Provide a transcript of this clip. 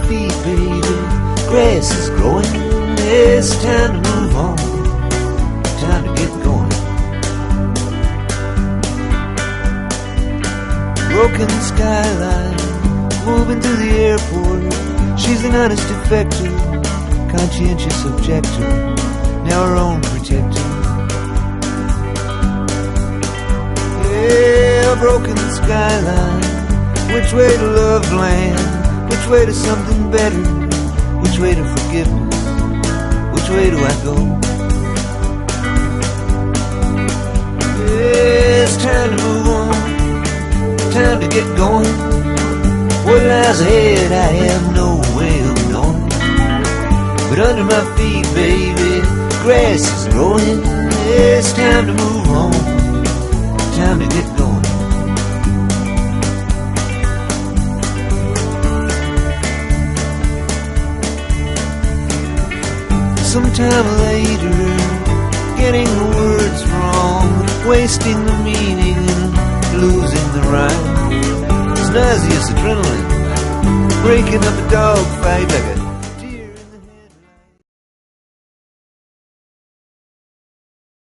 feet, baby. Grass is growing. It's time to move on. Time to get going. Broken skyline, moving through the airport. She's an honest defector, conscientious objector, now her own protector. Yeah, broken skyline. Which way to love land? Which way to something better? Which way to forgiveness? Which way do I go? Yeah, it's time to move on. Time to get going. What lies ahead I have no way of knowing. But under my feet, baby, grass is growing. It's time to move on. Time to get going. Sometime later, getting the words wrong, wasting the meaning and losing the rhyme. It's nauseous adrenaline, breaking up a dog fight like a